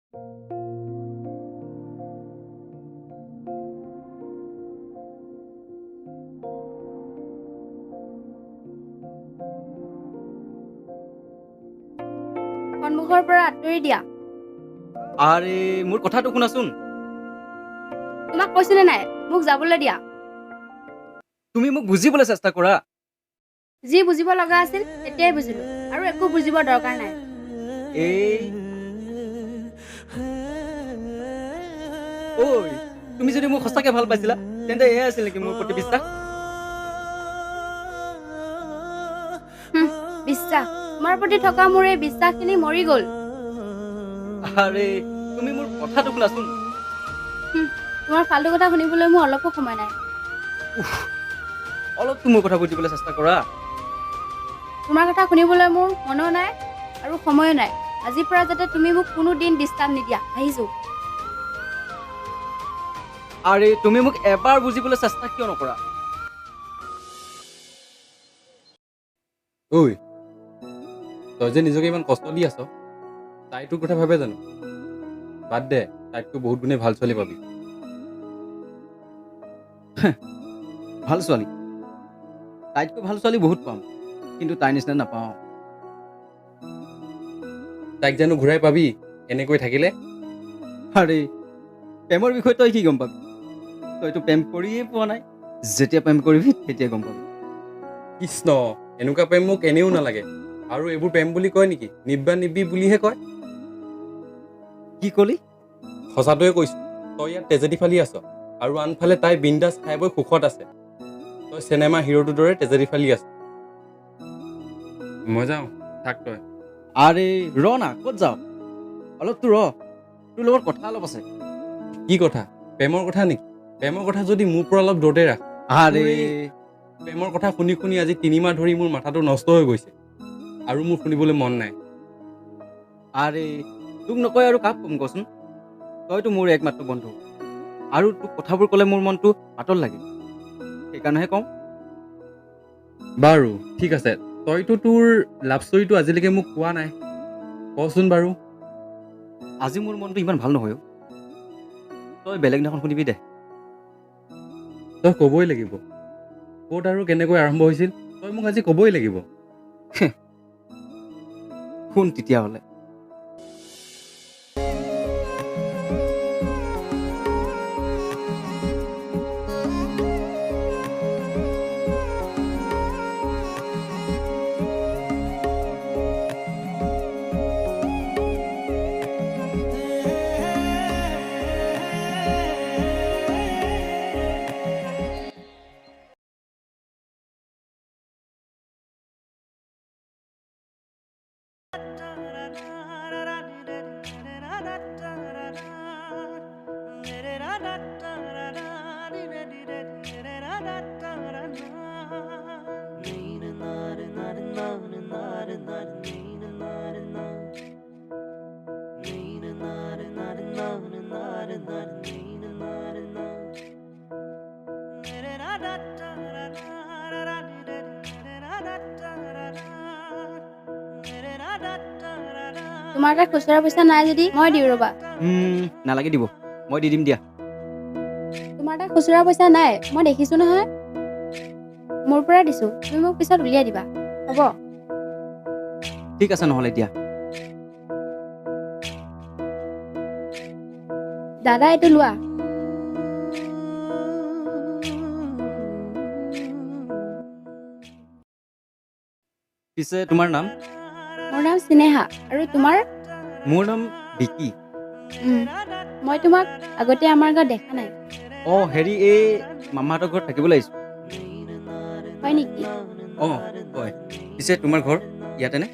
সন্মুখৰ পৰা আঁতৰি দিয়া। আৰে মোৰ কথাটো শুনাচোন। তোমাক কৈছিলে নাই মোক যাবলৈ দিয়া। তুমি মোক বুজিবলৈ চেষ্টা কৰা। যি বুজিব লগা আছিল তেতিয়াই বুজিলো আৰু একো বুজিব দৰকাৰ নাই। এই ঐ তুমি যদি মোক সঁচাকে ভাল পাইছিলা তেন্তে এয়াই আছিল নেকি মোৰ প্ৰতি বিশ্বাস? বিশ্বাস তোমাৰ প্ৰতি থকা মোৰ এই বিশ্বাসখিনি মৰি গ'ল। আৰে তুমি মোৰ কথাটো শুনাচোন। তোমাৰ ফাল্টু কথা শুনিবলৈ মোৰ অলপো সময় নাই। অলপতো মোৰ কথা বুজিবলৈ চেষ্টা কৰা। তোমাৰ কথা শুনিবলৈ মোৰ মনো নাই আৰু সময়ো নাই। আজিৰ পৰা যাতে তুমি মোক কোনো দিন ডিষ্টাৰ্ব নিদিয়া। আহিছো। আৰে তুমি মোক এবাৰ বুজিবলৈ চেষ্টা কিয় নকৰা? ঐ তই যে নিজকে ইমান কষ্ট দি আছ, তাইটোৰ কথা ভাবে জানো? বাদ দে, তাইতকৈ বহুত গুণে ভাল ছোৱালী পাবি। ভাল ছোৱালী? তাইতকৈ ভাল ছোৱালী বহুত পাম, কিন্তু তাইৰ নিচিনা নাপাওঁ। তাইক জানো ঘূৰাই পাবি এনেকৈ থাকিলে? আৰে প্ৰেমৰ বিষয়ে তই কি গম পাবি? তইতো প্ৰেম কৰিয়ে পোৱা নাই। যেতিয়া প্ৰেম কৰিবি তেতিয়া গম পাবি। কৃষ্ণ, এনেকুৱা প্ৰেম মোক এনেও নালাগে। আৰু এইবোৰ প্ৰেম বুলি কয় নেকি? নিব্বা নিব্বি বুলিহে কয়। কি কলি? সঁচাটোৱে কৈছো, তই ইয়াত তেজেদি ফালি আছ আৰু আনফালে তাই বিন্দাছ খাই বৈ সুখত আছে। তই চিনেমা হিৰোটোৰ দৰে তেজেদি ফালি আছ। মই যাওঁ, থাক তই। আৰে ৰ না, ক'ত যাওঁ? অলপতো ৰ, তোৰ লগত কথা অলপ আছে। কি কথা? প্ৰেমৰ কথা নেকি? প্ৰেমৰ কথা যদি মোৰ পৰা অলপ দূৰতে ৰাখ। আৰে প্ৰেমৰ কথা শুনি শুনি আজি 3 মাহ ধৰি মোৰ মাথাটো নষ্ট হৈ গৈছে আৰু মোৰ শুনিবলৈ মন নাই। আৰে তোক নকয় আৰু কাক কম কচোন? তইতো মোৰ একমাত্ৰ বন্ধু আৰু তোক কথাবোৰ ক'লে মোৰ মনটো পাতল লাগে, সেইকাৰণেহে কওঁ। বাৰু ঠিক আছে, তইতো তোৰ লাভ ষ্টৰিটো আজিলৈকে মোক কোৱা নাই, কচোন বাৰু। আজি মোৰ মনটো ইমান ভাল নহয়। তই বেলেগ দিনাখন শুনিবি দে। তই ক'বই লাগিব। ক'ত আৰু কেনেকৈ আৰম্ভ হৈছিল তই মোক আজি ক'বই লাগিব। শুন তেতিয়াহ'লে। তোমাৰ তাত খুচুৰা পইচা নাই যদি মই দিওঁ ৰ'বা। নালাগে দিব, মই দি দিম দিয়া। তোমাৰ তাত খুচুৰা পইচা নাই মই দেখিছো নহয়। মোৰ পৰা দিছো, তুমি মোক পিছত উলিয়াই দিবা, হ'ব? ঠিক আছে নহ'লে দিয়া। দাদা এইটো লোৱা। পিছে তোমাৰ নাম? মোৰ নাম স্নেহা। আৰু তোমাৰ? মোৰ নাম বিকি। মই তোমাক আগতে আমাৰ গাঁৱত দেখা নাই। অঁ হেৰি, এই মামাহঁতৰ ঘৰত থাকিবলৈ আহিছোঁ। হয় নেকি? অঁ হয়। পিছে তোমাৰ ঘৰ ইয়াতেনে?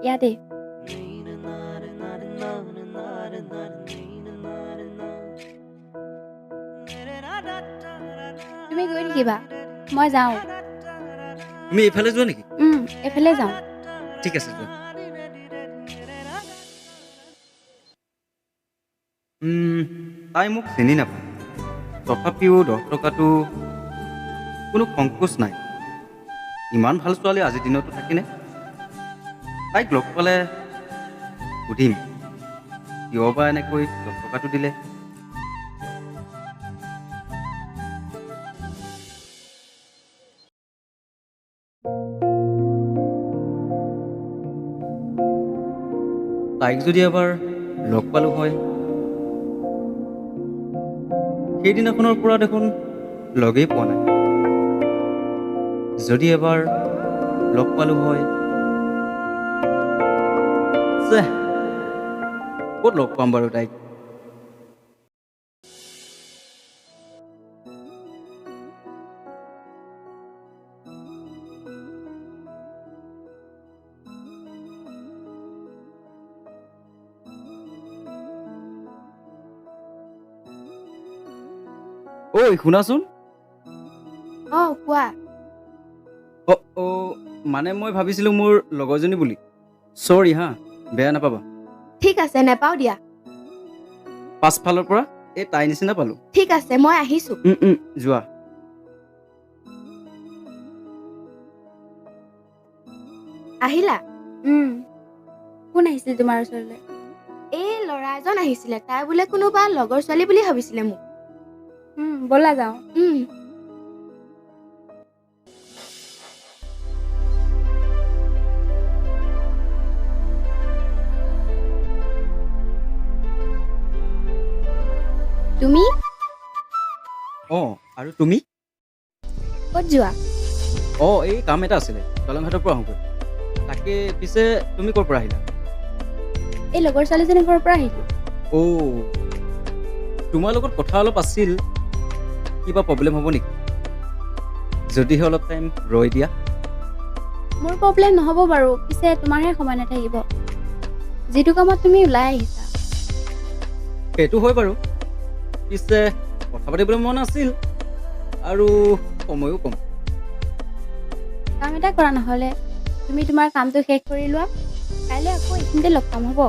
ইয়াতে। তুমি গৈ থাকিবা, মই যাওঁ। তুমি এইফালে যোৱা নেকি? এইফালে যাওঁ। ঠিক আছে যোৱা। তাই মোক চিনি নাপায়, তথাপিও 10 টকাটো কোনো সংকোচ নাই। ইমান ভাল ছোৱালী আজিৰ দিনতো থাকিনে? তাইক লগ পালে সুধিম কিয় বা এনেকৈ 10 টকাটো দিলে। তাইক যদি এবাৰ লগ পালো হয়, সেইদিনাখনৰ পৰা দেখোন লগেই পোৱা নাই। যদি এবাৰ লগ পালো হয়, ক'ত লগ পাম বাৰু তাইক? ঐ শুনাচোন। অঁ কোৱা। মানে মই ভাবিছিলোঁ মোৰ লগৰজনী বুলি। চৰি হা, বেয়া নাপাবা। ঠিক আছে, নেপাওঁ দিয়া। পাছফালৰ পৰা এই তাই নিচিনা পালোঁ। ঠিক আছে, মই আহিছোঁ। যোৱা। আহিলা? কোন আহিছিল তোমাৰ ওচৰলৈ? এই ল'ৰা এজন আহিছিলে, তাই বোলে কোনোবা লগৰ ছোৱালী বুলি ভাবিছিলে মোক। ব'লা যাওঁ। তুমি আৰু তুমি? ক'ত যোৱা? এই কাম এটা আছিলে, দলংঘাটৰ পৰা আহোঁগৈ। তাকে পিছে তুমি ক'ৰ পৰা আহিলা? এই লগৰ ছোৱালীজনীৰ ঘৰৰ পৰা আহিলোঁ। তোমাৰ লগত কথা অলপ আছিল, কিবা প্ৰব্লেম হ'ব নেকি? যদিহে অলপ টাইম ৰৈ দিয়া। মোৰ প্ৰব্লেম নহ'ব বাৰু, পিছে তোমাৰহে সময় নাথাকিব। যিটো কামত তুমি ওলাই আহিছা। সেইটো হয় বাৰু, পিছে কথা পাতিবলৈ মন আছিল আৰু সময়ো কম। কাম এটা কৰা নহ'লে, তুমি তোমাৰ কামটো শেষ কৰি লোৱা, কাইলৈ আকৌ এইখিনিতে লগ পাম হ'ব?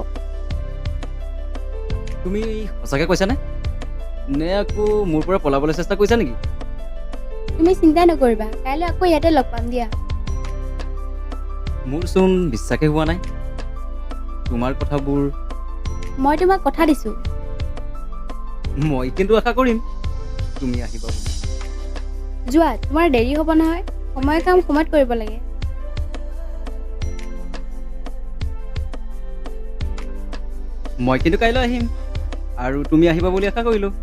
তুমি সঁচাকৈ কৈছানে? নে আকৌ মোৰ পৰা পলাবলৈ চেষ্টা কৰিছা নেকি? তুমি চিন্তা নকৰিবা, কাইলৈ আকৌ ইয়াতে লগ পাম দিয়া। মোৰচোন বিশ্বাসেই হোৱা নাই তোমাৰ কথাবোৰ। মই তোমাক কথা দিছোঁ। মই কিন্তু আশা কৰিম তুমি আহিবা বুলি। যোৱা, তোমাৰ দেৰি হ'ব নহয়। সময়ৰ কাম সময়ত কৰিব লাগে। মই কিন্তু কাইলৈ আহিম আৰু তুমি আহিবা বুলি আশা কৰিলোঁ।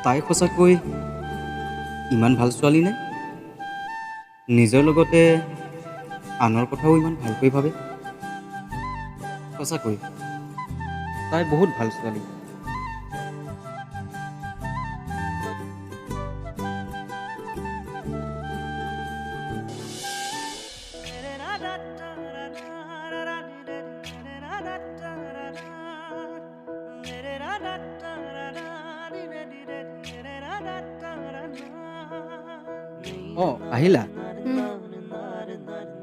তাই সঁচাকৈ ইমান ভাল ছোৱালী নে? নিজৰ লগতে আনৰ কথাও ইমান ভালকৈ ভাবে। সঁচাকৈ তাই বহুত ভাল ছোৱালী। আহিলা?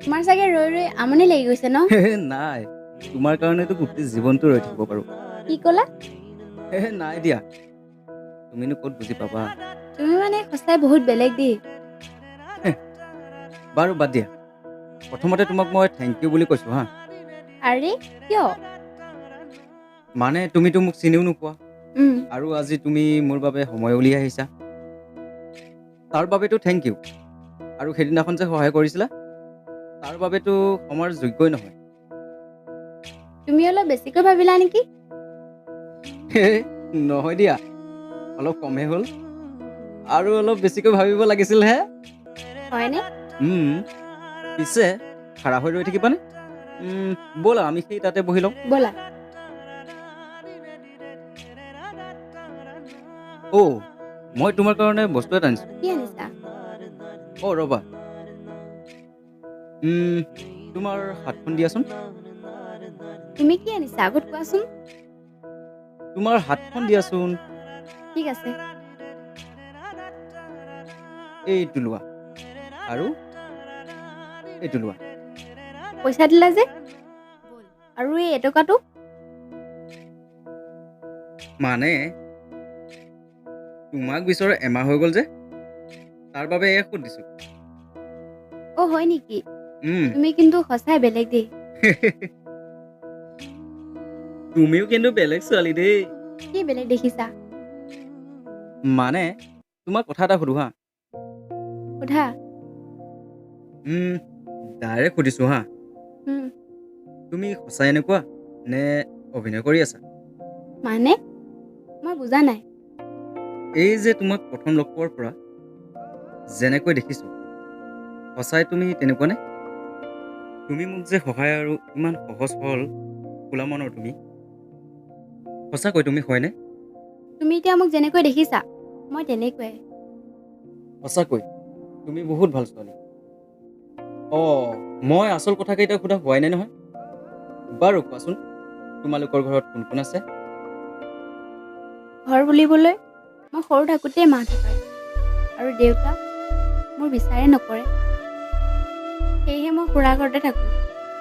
তোমাৰ চাগে ৰৈ ৰৈ আমনি লাগি গৈছে ন? নাই, তোমাৰ কাৰণেতো গোটেই জীৱনটো ৰৈ থাকিব পাৰোঁ। কি ক'লা? নাই দিয়া, তুমিনো ক'ত বুজি পাবা। তুমি মানে সঁচাই বহুত বেলেগ দেই। বাৰু বাদ দিয়া, প্ৰথমতে তোমাক মই থেংক ইউ বুলি কৈছোঁ হা। আৰে কিয়? মানে তুমিতো মোক চিনিও নোপোৱা, আৰু আজি তুমি মোৰ বাবে সময় উলিয়াই আহিছা, তাৰ বাবেতো থেংক ইউ। আৰু সেইদিনাখন যে সহায় কৰিছিলা, তাৰ বাবেতো সময়ৰ যোগ্যই নহয়। তুমি অলপ বেছিকৈ ভাবিলা নেকি? নহয় দিয়া, অলপ কমহে হ'ল, আৰু অলপ বেছিকৈ ভাবিব লাগিছিলহে। হয়নে? পিছে খাৰা হৈ ৰৈ থাকিবানে? ব'লা আমি সেই তাতে বহি লওঁ। ব'লা। মই তোমাৰ কাৰণে বস্তু এটা আনিছোঁ। কি আনিছা? ৰ'বা, তোমাৰ হাতখন দিয়াচোন। তুমি কি আনিছা আগত কোৱাচোন? তোমাৰ হাতখন দিয়াচোন। ঠিক আছে। এইটো লোৱা, আৰু এইটো লোৱা। পইচা দিলা যে? আৰু এই এটকাটো? মানে তোমাক বিচৰা এমাহ হৈ গ'ল যে, তাৰ বাবে এয়া সুধিছোঁ। অ' হয় নেকি? তুমি কিন্তু সঁচাই বেলেগ দেই। তুমিও কিন্তু বেলেগ ছোৱালী দেই। কি বেলেগ দেখিছা? মানে তোমাক কথা এটা সুধো হা। সোধা। ডাইৰেক্ট সুধিছোঁ হা। তুমি সঁচাই এনেকুৱা নে অভিনয় কৰি আছা? মানে মই বুজা নাই। এই যে তোমাক প্ৰথম লগ পোৱাৰ পৰা যেনেকৈ দেখিছোঁ, সঁচাই তুমি তেনেকুৱা নে? তুমি মোক যে সহায় আৰু ইমান সহজ সৰল খোলা মনৰ তুমি, সঁচাকৈ তুমি হয়নে? তুমি এতিয়া মোক যেনেকৈ দেখিছা মই তেনেকুৱাই। সঁচাকৈ তুমি বহুত ভাল ছোৱালী। মই আচল কথাকেইটা সোধা হোৱাই নাই নহয়। বাৰু কোৱাচোন, তোমালোকৰ ঘৰত কোন কোন আছে? ঘৰ বুলিবলৈ মই সৰু থাকোঁতেই মা ঢুকালে আৰু দেউতা মোৰ বিচাৰে নকৰে। সেয়েহে মই খুৰা ঘৰতে থাকোঁ।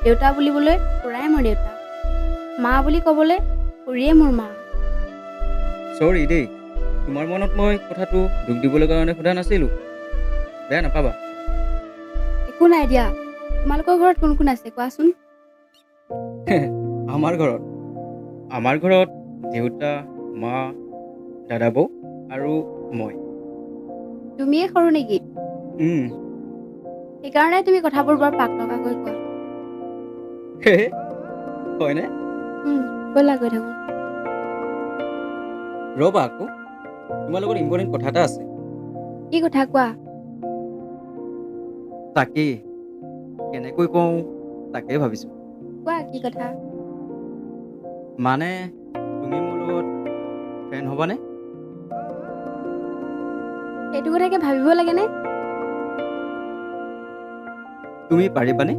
দেউতা বুলিবলৈ খুৰাই মোৰ দেউতা, মা বুলি ক'বলৈ খুৰীয়ে মোৰ মা। চৰি দেই, তোমাৰ মনত মই কথাটো দুখ দিবলৈ কাৰণে সোধা নাছিলোঁ, বেয়া নাপাবা। একো নাই দিয়া। তোমালোকৰ ঘৰত কোন কোন আছে কোৱাচোন? আমাৰ ঘৰত দেউতা, মা, দাদা, বৌ আৰু মই। তুমিয়ে সৰু নেকি? সেইকাৰণে তুমি কথাবোৰ বৰ পাক লগাকৈ কোৱা। হয়নে? ব'লা গৈ থাকোঁ। ৰ'বা আকৌ, তোমাৰ লগত ইম্পৰ্টেণ্ট কথা এটা আছে। কি কথা কোৱা? তাকেই কেনেকৈ কওঁ তাকেই ভাবিছোঁ। কোৱা কি কথা? মানে তুমি মোৰ লগত ফ্ৰেণ্ড হ'বানে? সেইটো কথাকে ভাবিব লাগেনে? তুমি পাৰিবানে?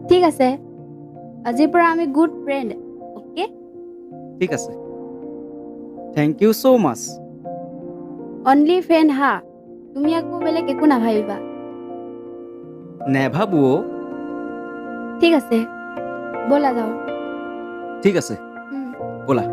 ঠিক আছে, আজিৰ পৰা আমি গুড ফ্ৰেণ্ড, অ'কে? ঠিক আছে, thank you so' much. Only friend হা, তুমি আকৌ বেলেগ একো নাভাবিবা। নেভাবো। ঠিক আছে, ব'লা যাওঁ। ঠিক আছে, ব'লা।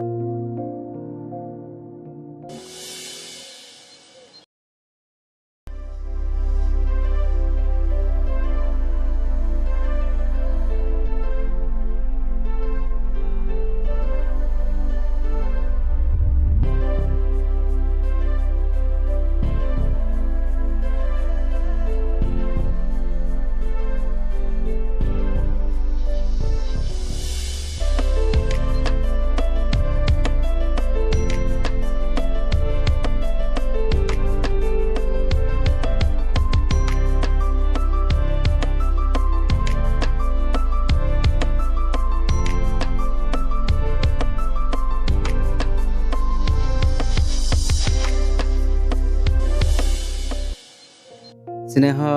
স্নেহা,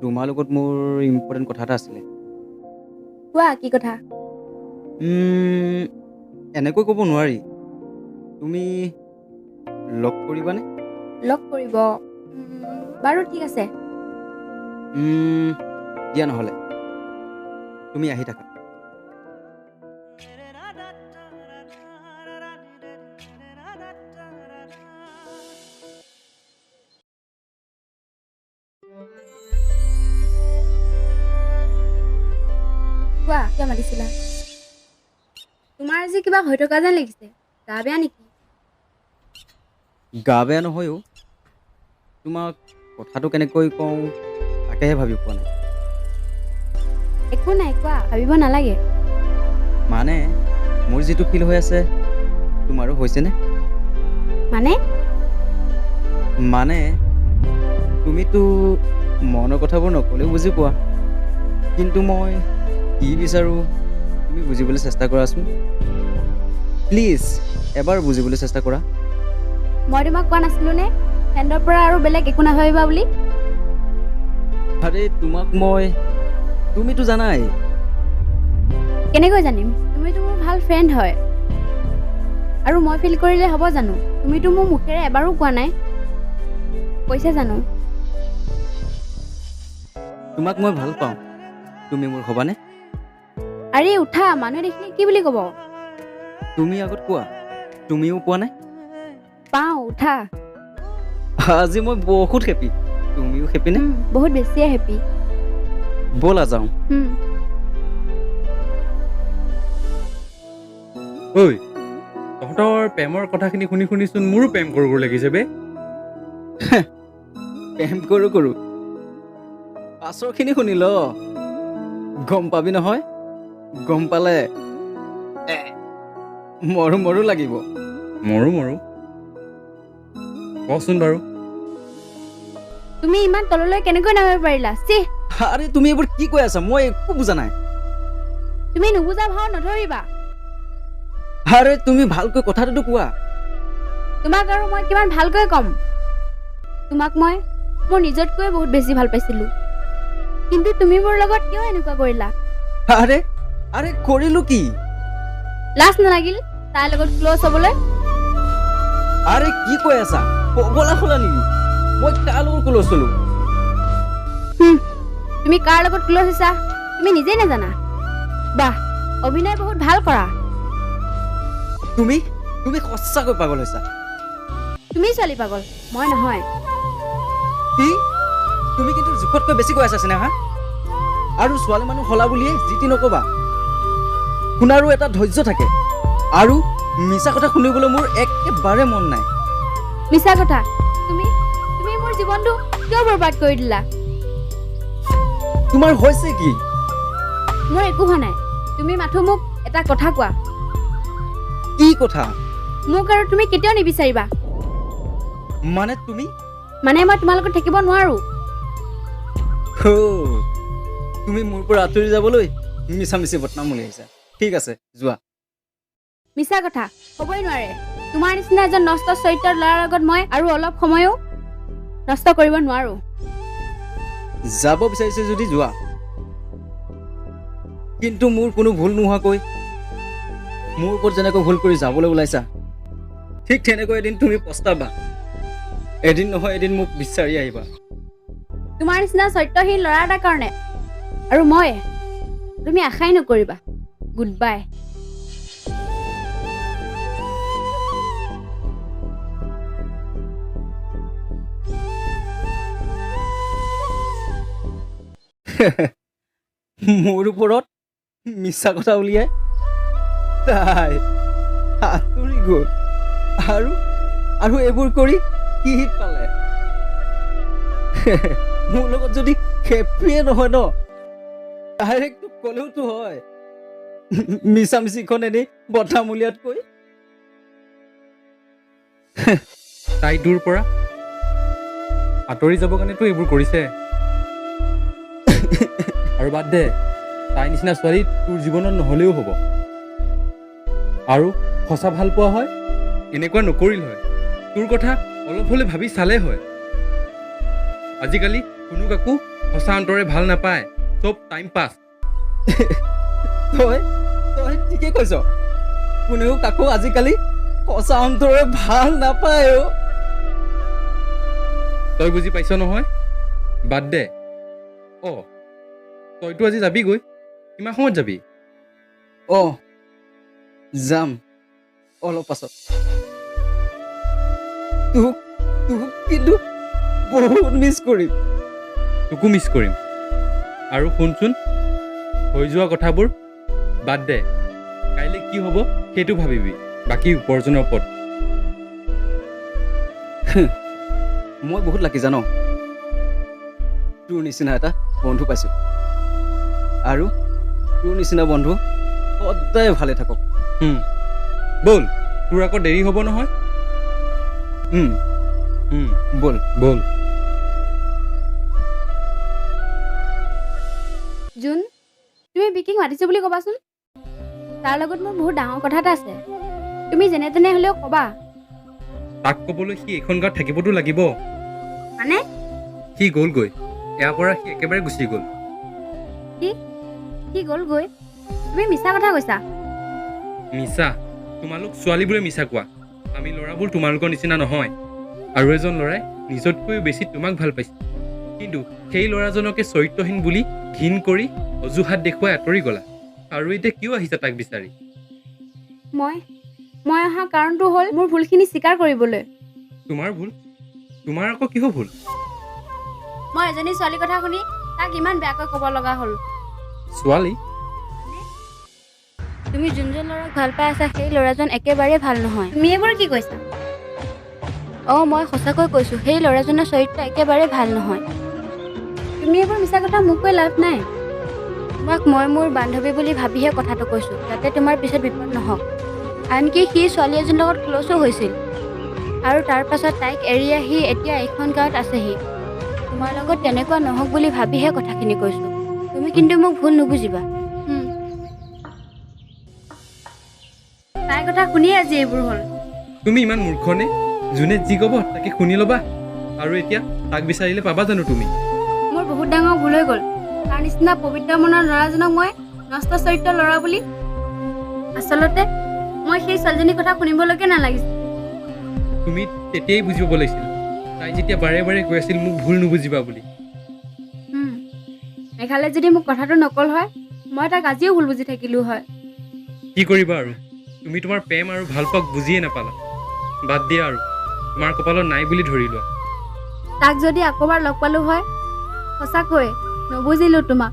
তোমাৰ লগত মোৰ ইম্পৰ্টেণ্ট কথা এটা আছিলে। কোৱা কি কথা? এনেকৈ ক'ব নোৱাৰি। তুমি লগ কৰিবানে? লগ কৰিব? বাৰু ঠিক আছে। দিয়া নহ'লে, তুমি আহি থাকা। কোৱা কিয় মাতিছিলা? তোমাৰ আজি কিবা হৈ থকা যেন লাগিছে, গা বেয়া নেকি? গা বেয়া নহয়ও, তোমাক কথাটো কেনেকৈ কওঁ তাকেহে ভাবি পোৱা নাই। একো নাই, কোৱা, ভাবিব নালাগে। মানে মোৰ যিটো ফিল হৈ আছে তোমাৰো হৈছেনে? মানে তুমিতো মনৰ কথাবোৰ নক'লেও বুজি পোৱা, কিন্তু মই কি বিচাৰোঁ তুমি বুজিবলৈ চেষ্টা কৰাচোন। প্লিজ এবাৰ বুজিবলৈ চেষ্টা কৰা। মই তোমাক কোৱা নাছিলোঁ নে ফ্ৰেণ্ডৰ পৰা আৰু বেলেগ একো নাভাবিবা বুলি? আৰে তোমাক তুমিতো জানাই। কেনেকৈ জানিম? তুমিতো মোৰ ভাল ফ্ৰেণ্ড হয়। আৰু মই ফিল কৰিলে হ'ব জানো? তুমিতো মোৰ মুখেৰে এবাৰো কোৱা নাই, কৈছে জানো? তোমাক মই ভাল পাওঁ, তুমি মোৰ হ'বানে? আৰে উঠা, মানুহে দেখিলে কি বুলি ক'ব? তুমি আগত কোৱা, তুমিও পোৱা নাই? পাওঁ, উঠা। আজি মই বহুত হেপী। তুমিও হেপী নে? বহুত বেছিয়ে হেপী। ব'লা যাওঁ। ঐ তহঁতৰ প্ৰেমৰ কথাখিনি শুনি শুনিচোন মোৰো প্ৰেম কৰো কৰো লাগিছে বে। প্ৰেম কৰোঁ পাছৰখিনি শুনি ল, গম পাবি নহয়। গম পালে মৰো লাগিব। মৰো কচোন বাৰু। তুমি ইমান তললৈ কেনেকৈ নামিব পাৰিলা? চিহ, আৰে তুমি এইবোৰ কি কৈ আছা? মই একো বুজা নাই। তুমি নুবুজা ভাও নধৰিবা। আৰে তুমি ভালকৈ কথাটোতো কোৱা। তোমাক আৰু মই কিমান ভালকৈ ক'ম? তোমাক মই মোৰ নিজতকৈ বহুত বেছি ভাল পাইছিলো, কিন্তু তুমি মোৰ লগত কিয় এনেকুৱা কৰিলা? আৰে কৰিলো কি? লাজ নালাগিল তাইৰ লগত ক্ল'জ হ'বলৈ? আৰে কি কৈ আছা? পগলা খোলা নেকি? মই কাৰ লগত ক্ল'জ হ'লো? তুমি কাৰ লগত ক্ল'জ হৈছা তুমি নিজেই নাজানা? বাহ, অভিনয় বহুত ভাল কৰা। তুমি সঁচাকৈ পাগল হৈছা। তুমি ছোৱালী পাগল, মই নহয়। কি? তুমি কিন্তু জোখতকৈ বেছি কৈ আছা চিনেমা। আৰু ছোৱালী মানুহ হলা বুলিয়ে যি টি নকবা। শুনাৰো এটা ধৈৰ্য থাকে, আৰু মিছা কথা শুনিবলৈ মোৰ একেবাৰে মন নাই। মিছা কথা? তুমি মোৰ জীৱনটো কিয় বৰবাদ কৰি দিলা? তোমাৰ হৈছে কি? মোৰ একো হোৱা নাই। তুমি মাথো মোক এটা কথা কোৱা। কি কথা? মোক আৰু তুমি কেতিয়াও নিবিচাৰিবা। মানে তুমি? মানে মই তোমাৰ লগত থাকিব নোৱাৰো। তুমি মোৰ পৰা আঁতৰি যাবলৈ মিছামিছি বদনাম উলিয়াইছা। ঠিক আছে, যোৱা। মিছা কথা হ'বই নোৱাৰে। তোমাৰ নিচিনা এজন নষ্ট চৰিত্ৰৰ ল'ৰাৰ লগত মই আৰু অলপ সময়ো নষ্ট কৰিব নোৱাৰো। যাব বিচাৰিছে যদি যোৱা, কিন্তু মোৰ কোনো ভুল নোহোৱাকৈ মোৰ ওপৰত যেনেকৈ ভুল কৰি যাবলৈ ওলাইছা, ঠিক তেনেকৈ এদিন তুমি পস্তাবা। এদিন নহয় এদিন মোক বিচাৰি আহিবা। তোমাৰ নিচিনা চৰিত্ৰহীন ল'ৰা এটাৰ কাৰণে আৰু মই, তুমি আশাই নকৰিবা। Good bye. মোৰ ওপৰত মিছা কথা উলিয়াই তাই আঁতৰি গ'ল, আৰু এইবোৰ কৰি কি হিত পালে? মোৰ লগত যদি খেপিয়ে নহয় ন, ডাইৰেক্ট ক'লেওতো হয়। মিছামিছিখন এনেই বদনাম উলিয়াতকৈ। তাই তোৰ পৰা আঁতৰি যাব কাৰণেতো এইবোৰ কৰিছে। আৰু বাদ দে, তাই নিচিনা ছোৱালী তোৰ জীৱনত নহ'লেও হ'ব। আৰু সঁচা ভাল পোৱা হয় এনেকুৱা নকৰিল হয়। তোৰ কথা অলপ হ'লে ভাবি চালে হয়। আজিকালি কোনো কাকো সঁচা অন্তৰে ভাল নাপায়, চব টাইম পাছ। তই ঠিকেই কৈছ। কোনেও কাকো আজিকালি সঁচা অন্তৰে ভাল নাপায়। তই বুজি পাইছ নহয়? বাদ দে। তইতো আজি যাবিগৈ, কিমান সময়ত যাবি? যাম অলপ পাছত। তোক কিন্তু বহুত মিছ কৰিম। তোকো মিছ কৰিম। আৰু শুনচোন, হৈ যোৱা কথাবোৰ বাদ দে। কাইলৈ কি হ'ব সেইটো ভাবিবি, বাকী উপাৰ্জনৰ ওপৰত। মই বহুত লাকি জান, তোৰ নিচিনা এটা বন্ধু পাইছোঁ। আৰু তোৰ নিচিনা বন্ধু সদায় ভালে থাকক। ব'ল, তোৰ আকৌ দেৰি হ'ব নহয়। ব'ল। জোন, তুমি বিকিক মাতিছো বুলি ক'বাচোন। তাৰ লগত মোৰ বহুত ডাঙৰ কথা এটা আছে। তুমি যেনে তেনে হ'লেও ক'বা। তাক ক'বলৈ সি এইখন গাঁৱত থাকিবতো লাগিব। মানে? সি গ'লগৈ, ইয়াৰ পৰা সি একেবাৰে গুচি গ'ল। কি গ'লগৈ? তুমি মিছা কথা কৈছা। মিছা? তোমালোক ছোৱালীবোৰে মিছা কোৱা। আমি ল'ৰাবোৰ তোমালোকৰ নিচিনা নহয়। আৰু এজন ল'ৰাই নিজতকৈও বেছি তোমাক ভাল পাইছে, কিন্তু সেই ল'ৰাজনকে চৰিত্ৰহীন বুলি ঘিণ কৰি অজুহাত দেখুৱাই আঁতৰি গ'লা। আৰু এতিয়া কিয় আহিছা তাক বিচাৰি? মই অহা কাৰণটো হ'ল মোৰ ভুলখিনি স্বীকাৰ কৰিবলৈ। তোমাৰ ভুল? তোমাৰ আকৌ কিহ ভুল? মই এজনী ছোৱালীৰ কথা শুনি তাক ইমান বেয়াকৈ ক'ব লগা হ'ল। ছোৱালী? তুমি যোনজন ল'ৰাক ভাল পাই আছা সেই ল'ৰাজন একেবাৰে ভাল নহয়। তুমি এইবোৰ কি কৈছা? মই সঁচাকৈ কৈছোঁ, সেই ল'ৰাজনৰ চৰিত্ৰ একেবাৰে ভাল নহয়। তুমি এইবোৰ মিছা কথা মোক কৈ লাভ নাই। তোমাক মই মোৰ বান্ধৱী বুলি ভাবিহে কথাটো কৈছোঁ, যাতে তোমাৰ পিছত বিপদ নহওক। আনকি সি ছোৱালী এজনীৰ লগত ক্ল'জো হৈছিল আৰু তাৰ পাছত তাইক এৰি আহি এতিয়া এইখন গাঁৱত আছেহি। তোমাৰ লগত তেনেকুৱা নহওক বুলি ভাবিহে কথাখিনি কৈছোঁ। তুমি কিন্তু মোক ভুল নুবুজিবা। তাইৰ কথা শুনিয়ে আজি এইবোৰ হ'ল। তুমি ইমান মূৰ্খনে? যোনে যি ক'ব তাকে শুনি ল'বা আৰু এতিয়া তাক বিচাৰিলে পাবা জানো তুমি? মোৰ বহুত ডাঙৰ ভুল হৈ গ'ল। তাৰ নিচিনা পবিত্ৰ মনৰ ল'ৰাজনক মই নষ্ট চৰিত্ৰ ল'ৰা বুলি। আচলতে মই সেই ছোৱালীজনীৰ কথা শুনিবলৈকে নালাগিছিল। তুমি তেতিয়াই বুজিব লাগিছিল, তাই যেতিয়া বাৰে বাৰে কৈ আছিল মোক ভুল নুবুজিবা বুলি। মেঘালয়ে যদি মোক কথাটো নকল হয়, মই তাক আজিও ভুল বুজি থাকিলোঁ হয়। কি কৰিবা আৰু, তুমি তোমাৰ প্ৰেম আৰু ভাল পোৱাক বুজিয়ে নাপালা। বাদ দিয়া আৰু, তোমাৰ কপালত নাই বুলি ধৰি লোৱা। তাক যদি আকৌবাৰ লগ পালোঁ হয়, সঁচাকৈ নুবুজিলোঁ তোমাক।